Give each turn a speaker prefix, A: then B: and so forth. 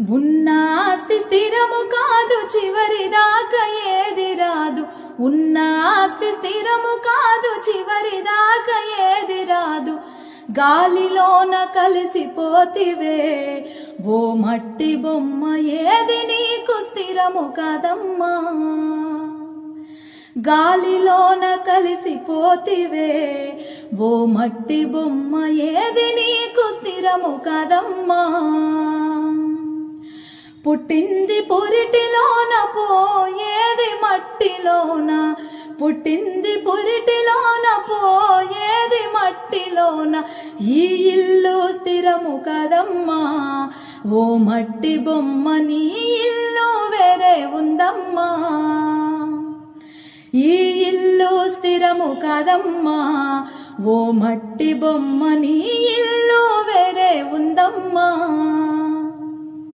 A: ఉన్న ఆస్తి స్థిరము కాదు, చివరిదాకా ఏది రాదు. ఉన్న ఆస్తి స్థిరము కాదు, చివరిదాకా ఏది రాదు. గాలిలోన కలిసిపోతివే ఓ మట్టి బొమ్మ, ఏది నీకు స్థిరము కాదమ్మా. గాలిలోన కలిసిపోతివే ఓ మట్టి బొమ్మ, ఏది నీకు స్థిరము కాదమ్మా. పుట్టింది పురిటిలోన, పోయేది మట్టిలోన. పుట్టింది పురిటిలోన, పోయేది మట్టిలోన. ఈ ఇల్లు స్థిరము కదమ్మా ఓ మట్టి బొమ్మ, నీ ఇల్లు వేరే ఉందమ్మా. ఈ ఇల్లు స్థిరము కాదమ్మా ఓ మట్టి బొమ్మ, నీ ఇల్లు వేరే ఉందమ్మా.